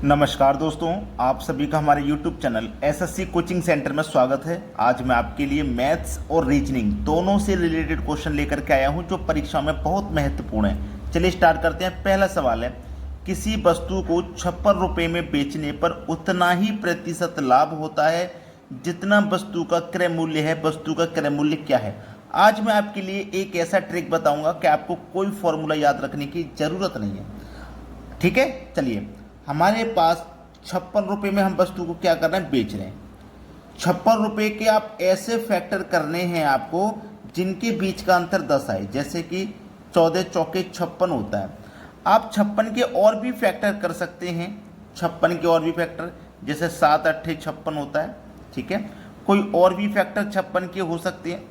नमस्कार दोस्तों, आप सभी का हमारे YouTube channel SSC coaching centre में स्वागत है। आज मैं आपके लिए मैथ्स और रीजनिंग दोनों से रिलेटेड क्वेश्चन लेकर के आया हूं जो परीक्षा में बहुत महत्वपूर्ण है। चलिए स्टार्ट करते हैं। पहला सवाल है, किसी वस्तु को 56 रुपये में बेचने पर उतना ही प्रतिशत लाभ होता है जितना वस्तु का क्रय मूल्य है। वस्तु का क्रय मूल्य क्या है? आज मैं आपके लिए एक ऐसा ट्रिक बताऊंगा कि आपको कोई फॉर्मूला याद रखने की जरूरत नहीं है। ठीक है, चलिए। हमारे पास 56 रुपये में हम वस्तु को क्या कर रहे हैं, बेच रहे हैं। 56 रुपये के आप ऐसे फैक्टर करने हैं आपको जिनके बीच का अंतर 10 आए। जैसे कि 14 चौके 56 होता है। आप 56 के और भी फैक्टर कर सकते हैं। 56 के और भी फैक्टर जैसे 7 अट्ठे 56 होता है। ठीक है, कोई और भी फैक्टर 56 के हो सकते हैं।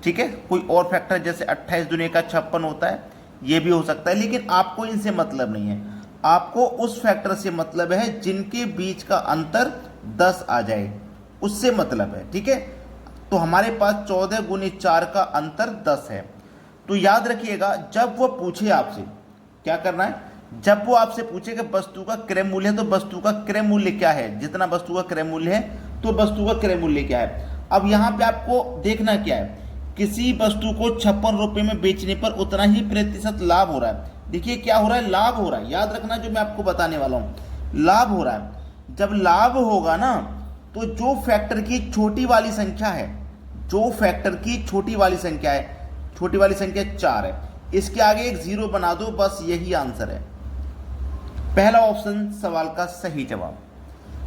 ठीक है, कोई और फैक्टर जैसे 28 दुनिया का 56 होता है, ये भी हो सकता है। लेकिन आपको इनसे मतलब नहीं है, आपको उस फैक्टर से मतलब है जिनके बीच का अंतर 10 आ जाए, उससे मतलब है। ठीक है, तो हमारे पास 14 गुने 4 का अंतर 10 है। तो याद रखिएगा, जब वो पूछे आपसे क्या करना है, जब वो आपसे पूछे कि वस्तु का क्रय मूल्य है तो वस्तु का क्रय मूल्य क्या है, जितना वस्तु का क्रय मूल्य है तो वस्तु का क्रय मूल्य क्या है। अब यहाँ पे आपको देखना क्या है, किसी वस्तु को 56 रुपये में बेचने पर उतना ही प्रतिशत लाभ हो रहा है। देखिए क्या हो रहा है, लाभ हो रहा है। याद रखना जो मैं आपको बताने वाला हूं, लाभ हो रहा है। जब लाभ होगा ना, तो जो फैक्टर की छोटी वाली संख्या है, जो फैक्टर की छोटी वाली संख्या है, छोटी वाली संख्या 4 है, इसके आगे एक 0 बना दो, बस यही आंसर है। पहला ऑप्शन सवाल का सही जवाब।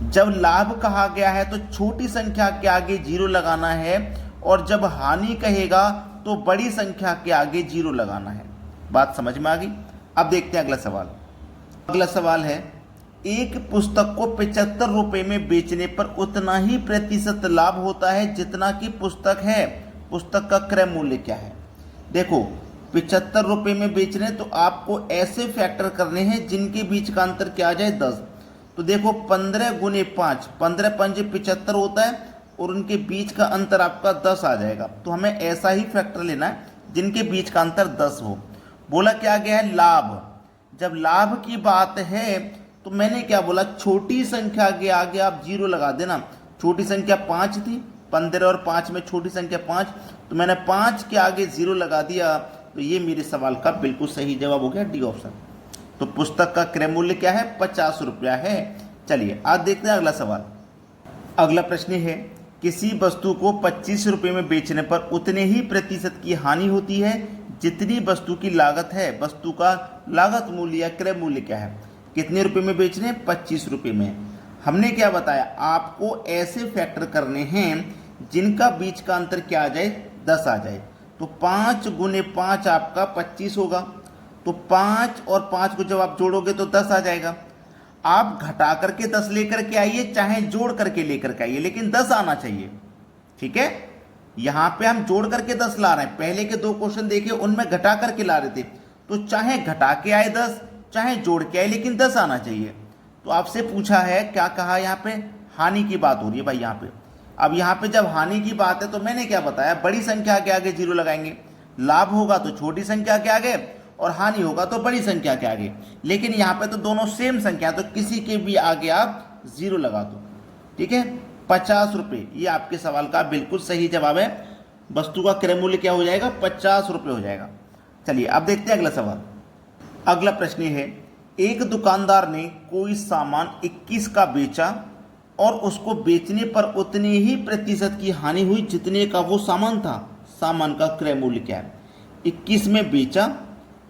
जब लाभ कहा गया है तो छोटी संख्या के आगे 0 लगाना है, और जब हानि कहेगा तो बड़ी संख्या के आगे 0 लगाना है। बात समझ में आ गई? अब देखते हैं अगला सवाल। अगला सवाल है, एक पुस्तक को 75 रुपये में बेचने पर उतना ही प्रतिशत लाभ होता है जितना की पुस्तक है। पुस्तक का क्रय मूल्य क्या है? देखो, 75 रुपये में बेच रहे हैं तो आपको ऐसे फैक्टर करने हैं जिनके बीच का अंतर क्या आ जाए, 10। तो देखो 15 गुने 5, 15 पंजे 75 होता है, और उनके बीच का अंतर आपका 10 आ जाएगा। तो हमें ऐसा ही फैक्टर लेना है जिनके बीच का अंतर 10 हो। बोला क्या गया है, लाभ। जब लाभ की बात है तो मैंने क्या बोला, छोटी संख्या के आगे आप 0 लगा देना। छोटी संख्या 5 थी, 15 और 5 में छोटी संख्या 5, तो मैंने 5 के आगे 0 लगा दिया। तो ये मेरे सवाल का बिल्कुल सही जवाब हो गया, डी ऑप्शन। तो पुस्तक का क्रय मूल्य क्या है, 50 रुपया है। चलिए आज देखते हैं अगला सवाल। अगला प्रश्न है, किसी वस्तु को 25 रुपये में बेचने पर उतने ही प्रतिशत की हानि होती है जितनी वस्तु की लागत है। वस्तु का लागत मूल्य या क्रय मूल्य क्या है? कितने रुपए में बेच रहे हैं, 25 रुपये में। हमने क्या बताया, आपको ऐसे फैक्टर करने हैं जिनका बीच का अंतर क्या आ जाए, 10 आ जाए। तो 5 गुने 5 आपका 25 होगा। तो 5 और 5 को जब आप जोड़ोगे तो 10 आ जाएगा। आप घटा करके 10 लेकर के आइए, चाहे जोड़ करके लेकर के आइए, लेकिन 10 आना चाहिए। ठीक है, यहां पे हम जोड़ करके 10 ला रहे हैं। पहले के 2 क्वेश्चन देखिए, उनमें घटा करके ला रहे थे। तो चाहे घटा के आए 10, चाहे जोड़ के आए, लेकिन 10 आना चाहिए। तो आपसे पूछा है, क्या कहा, यहाँ पे हानि की बात हो रही है भाई यहाँ पे। अब यहाँ पे जब हानि की बात है तो मैंने क्या बताया, बड़ी संख्या के आगे 0 लगाएंगे। लाभ होगा तो छोटी संख्या के आगे, और हानि होगा तो बड़ी संख्या के आगे। लेकिन यहाँ पे तो दोनों सेम संख्या, तो किसी के भी आगे आप 0 लगा दो। ठीक है, 50 रुपये, ये आपके सवाल का बिल्कुल सही जवाब है। वस्तु का क्रय मूल्य क्या हो जाएगा, 50 रुपये हो जाएगा। चलिए अब देखते हैं अगला सवाल। अगला प्रश्न है, एक दुकानदार ने कोई सामान 21 का बेचा और उसको बेचने पर उतने ही प्रतिशत की हानि हुई जितने का वो सामान था। सामान का क्रय मूल्य क्या है? 21 में बेचा,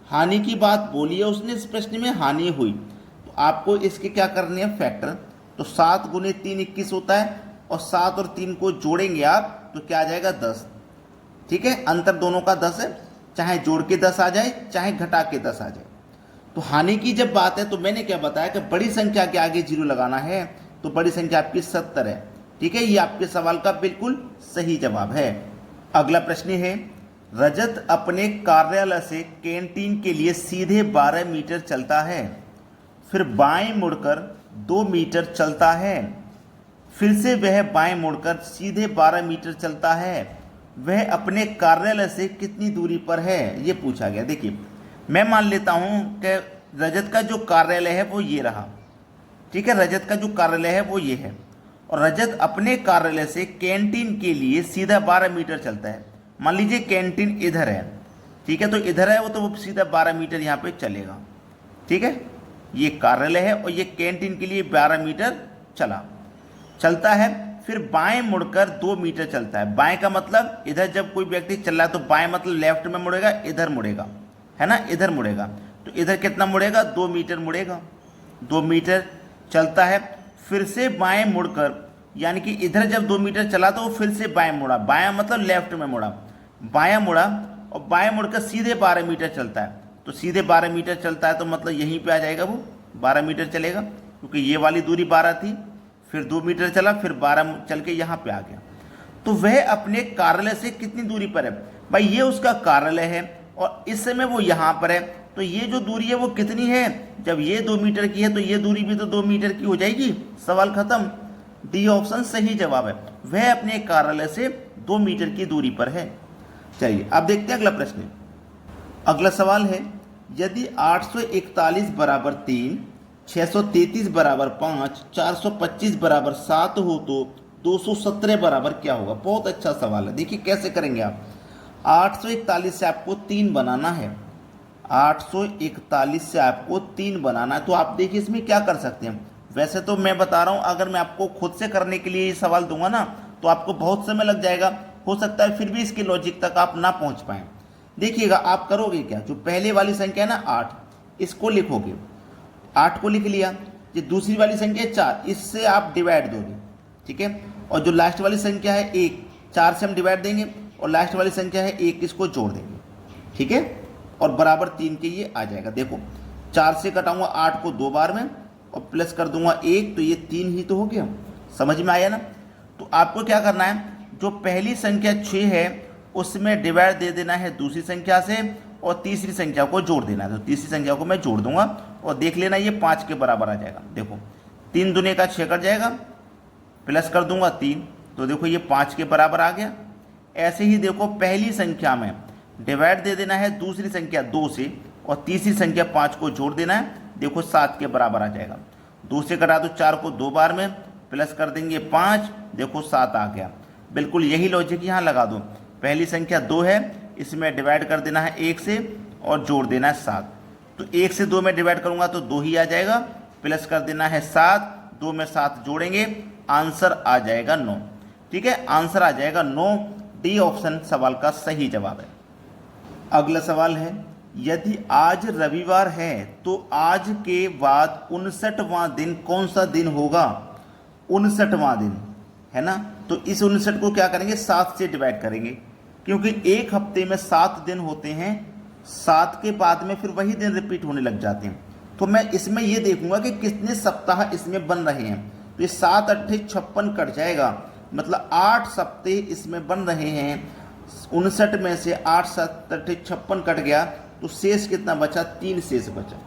हानि की बात बोली है उसने, इस प्रश्न में हानि हुई। तो आपको इसके क्या करने हैं, फैक्टर। तो 7 गुने 3 21 होता है, और 7 और 3 को जोड़ेंगे आप तो क्या आ जाएगा, 10। ठीक है, अंतर दोनों का 10 है। चाहे जोड़ के 10 आ जाए, चाहे घटा के 10 आ जाए। तो हानि की जब बात है तो मैंने क्या बताया कि बड़ी संख्या के आगे 0 लगाना है। तो बड़ी संख्या आपकी 70 है। ठीक है, ये आपके सवाल का बिल्कुल सही जवाब है। अगला प्रश्न है, रजत अपने कार्यालय से कैंटीन के लिए सीधे 12 मीटर चलता है, फिर बाएं मुड़कर 2 मीटर चलता है, फिर से वह बाएं मुड़कर सीधे 12 मीटर चलता है। वह अपने कार्यालय से कितनी दूरी पर है, ये पूछा गया। देखिए, मैं मान लेता हूं कि रजत का जो कार्यालय है वो ये रहा। ठीक है, रजत का जो कार्यालय है वो ये है, और रजत अपने कार्यालय से कैंटीन के लिए सीधा 12 मीटर चलता है। मान लीजिए कैंटीन इधर है, ठीक है, तो इधर है वो सीधा 12 मीटर यहाँ पे चलेगा। ठीक है, ये कार्यालय है और ये कैंटीन के लिए 12 मीटर चलता है। फिर बाएं मुड़कर 2 मीटर चलता है। बाएं का मतलब इधर जब कोई व्यक्ति चल रहा है तो बाएं मतलब लेफ्ट में मुड़ेगा, इधर मुड़ेगा, है ना, इधर मुड़ेगा। तो इधर कितना मुड़ेगा, 2 मीटर मुड़ेगा, 2 मीटर चलता है। फिर से बाएं मुड़कर, यानी कि इधर जब 2 मीटर चला तो वो फिर से बाएं मुड़ा, बायां मतलब लेफ्ट में मुड़ा, बायां मुड़ा और बाएं मुड़कर सीधे 12 मीटर चलता है। तो सीधे 12 मीटर चलता है तो मतलब यहीं पे आ जाएगा, वो 12 मीटर चलेगा, क्योंकि ये वाली दूरी 12 थी, फिर 2 मीटर चला, फिर 12 चल के यहाँ पे आ गया। तो वह अपने कार्यालय से कितनी दूरी पर है, भाई ये उसका कार्यालय है और इस समय वो यहाँ पर है, तो ये जो दूरी है वो कितनी है, जब ये 2 मीटर की है तो ये दूरी भी तो 2 मीटर की हो जाएगी, सवाल खत्म। डी ऑप्शन सही जवाब है, वह अपने कार्यालय से 2 मीटर की दूरी पर है। चलिए अब देखते हैं अगला प्रश्न। अगला सवाल है, यदि 841 बराबर 3, 633 बराबर 5, 425 बराबर 7 हो तो 217 बराबर क्या होगा। बहुत अच्छा सवाल है, देखिए कैसे करेंगे आप। 841 से आपको 3 बनाना है, 841 से आपको 3 बनाना है, तो आप देखिए इसमें क्या कर सकते हैं। वैसे तो मैं बता रहा हूँ, अगर मैं आपको खुद से करने के लिए ये सवाल दूंगा ना तो आपको बहुत समय लग जाएगा, हो सकता है फिर भी इसके लॉजिक तक आप ना पहुंच पाए। देखिएगा आप करोगे क्या, जो पहले वाली संख्या है ना 8, इसको लिखोगे, 8 को लिख लिया। ये दूसरी वाली संख्या है 4, इससे आप डिवाइड दोगे, ठीक है, और जो लास्ट वाली संख्या है 1, 4 से हम डिवाइड देंगे और लास्ट वाली संख्या है 1, इसको जोड़ देंगे, ठीक है, और बराबर 3 के ये आ जाएगा। देखो 4 से कटाऊंगा 8 को 2 बार में और प्लस कर दूंगा 1, तो ये 3 ही तो हो गया। समझ में आया ना। तो आपको क्या करना है, जो पहली संख्या 6 है उसमें डिवाइड दे देना है दूसरी संख्या से और तीसरी संख्या को जोड़ देना है। तो तीसरी संख्या को मैं जोड़ दूंगा और देख लेना ये 5 के बराबर आ जाएगा। देखो 3 दूने का 6 कट जाएगा, प्लस कर दूंगा 3, तो देखो ये 5 के बराबर आ गया। ऐसे ही देखो पहली संख्या में डिवाइड दे देना है दूसरी संख्या 2 से और तीसरी संख्या 5 को जोड़ देना है, देखो 7 के बराबर आ जाएगा। 2 से कटा दो 4 को 2 बार में, प्लस कर देंगे 5, देखो 7 आ गया। बिल्कुल यही लॉजिक यहाँ लगा दो, पहली संख्या 2 है, इसमें डिवाइड कर देना है 1 से और जोड़ देना है 7। तो 1 से 2 में डिवाइड करूंगा तो 2 ही आ जाएगा, प्लस कर देना है 7, 2 में 7 जोड़ेंगे, आंसर आ जाएगा 9। ठीक है, आंसर आ जाएगा 9। डी ऑप्शन सवाल का सही जवाब है। अगला सवाल है, यदि आज रविवार है तो आज के बाद 59वां दिन कौन सा दिन होगा। 59वां दिन है ना, तो इस 59 को क्या करेंगे, 7 से डिवाइड करेंगे, क्योंकि एक हफ्ते में 7 दिन होते हैं, 7 के बाद में फिर वही दिन रिपीट होने लग जाते हैं। तो मैं इसमें ये देखूंगा कि कितने सप्ताह इसमें बन रहे हैं। तो ये 7 अट्ठे 56 कट जाएगा, मतलब 8 सप्ताह इसमें बन रहे हैं। 59 में से 8 7 अट्ठे 56 कट गया, तो शेष कितना बचा, 3 शेष बचा।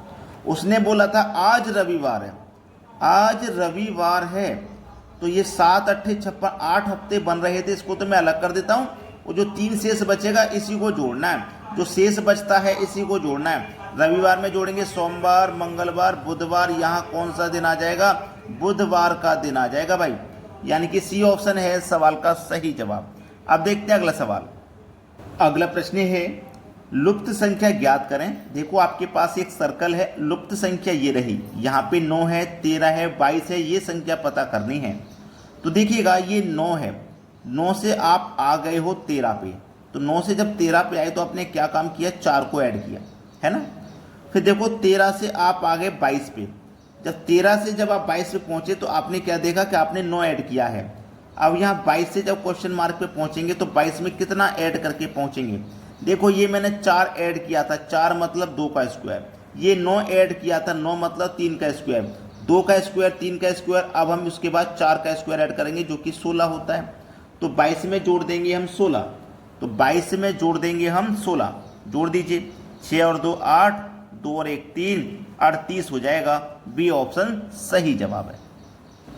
उसने बोला था आज रविवार है, आज रविवार है, तो ये 7 अट्ठे 56 8 हफ्ते बन रहे थे, इसको तो मैं अलग कर देता हूँ। वो जो 3 शेष बचेगा इसी को जोड़ना है, जो शेष बचता है इसी को जोड़ना है। रविवार में जोड़ेंगे सोमवार, मंगलवार, बुधवार, यहाँ कौन सा दिन आ जाएगा, बुधवार का दिन आ जाएगा भाई, यानी कि सी ऑप्शन है सवाल का सही जवाब। अब देखते हैं अगला सवाल। अगला प्रश्न है, लुप्त संख्या ज्ञात करें। देखो आपके पास एक सर्कल है, लुप्त संख्या ये रही, यहाँ पे 9 है, 13 है, 22 है, ये संख्या पता करनी है। तो देखिएगा ये 9 है, 9 से आप आ गए हो 13 पे, तो 9 से जब 13 पे आए तो आपने क्या काम किया, 4 को ऐड किया, है ना। फिर देखो 13 से आप आ गए 22 पे, जब 13 से जब आप 22 पे पहुंचे तो आपने क्या देखा कि आपने 9 ऐड किया है। अब यहाँ 22 से जब क्वेश्चन मार्क पे पहुंचेंगे तो 22 में कितना ऐड करके पहुंचेंगे। देखो ये मैंने 4 ऐड किया था, 4 मतलब 2 का स्क्वायर, ये 9 ऐड किया था, 9 मतलब 3 का स्क्वायर, 2 का स्क्वायर 3 का स्क्वायर। अब हम उसके बाद 4 का स्क्वायर ऐड करेंगे जो कि 16 होता है, तो 22 में जोड़ देंगे हम 16, तो 22 में जोड़ देंगे हम 16, जोड़ दीजिए 6 और 2 8, 2 और 1 3, 38 हो जाएगा। बी ऑप्शन सही जवाब है।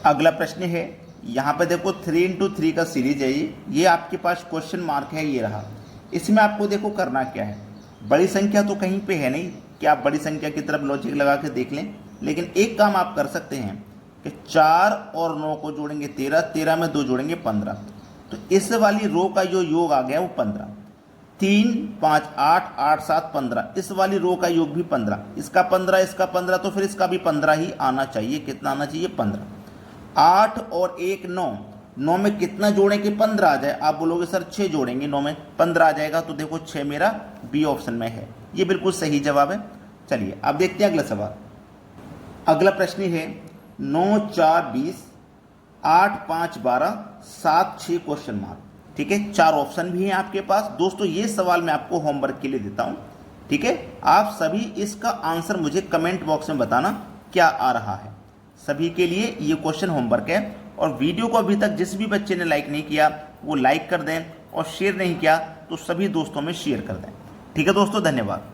अगला प्रश्न है, यहाँ पे देखो 3 into 3 का सीरीज है, ये आपके पास क्वेश्चन मार्क है, ये रहा। इसमें आपको देखो करना क्या है, बड़ी संख्या तो कहीं पे है नहीं कि आप बड़ी संख्या की तरफ लॉजिक लगा के देख लें, लेकिन एक काम आप कर सकते हैं, कि 4 और 9 को जोड़ेंगे 13, 13 में 2 जोड़ेंगे 15। तो इस वाली रो का जो योग आ गया वो 15। 3, 5, 8, 8, 7, 15, इस वाली रो का योग भी 15, इसका 15, इसका 15, तो फिर इसका भी 15 ही आना चाहिए। कितना आना चाहिए? 15। 8 और 1 9, 9 में कितना जोड़ें कि 15 आ जाए? आप बोलोगे सर 6 जोड़ेंगे 9 में 15 आ जाएगा, तो देखो 6 मेरा बी ऑप्शन में है, ये बिल्कुल सही जवाब है। चलिए अब देखते हैं अगला सवाल। अगला प्रश्न है 9, 4, 20, 8, 5, 12, 7, 6 क्वेश्चन मार्क। ठीक है, 4 ऑप्शन भी हैं आपके पास। दोस्तों ये सवाल मैं आपको होमवर्क के लिए देता हूं। ठीक है, आप सभी इसका आंसर मुझे कमेंट बॉक्स में बताना क्या आ रहा है। सभी के लिए ये क्वेश्चन होमवर्क है। और वीडियो को अभी तक जिस भी बच्चे ने लाइक नहीं किया वो लाइक कर दें, और शेयर नहीं किया तो सभी दोस्तों में शेयर कर दें। ठीक है दोस्तों, धन्यवाद।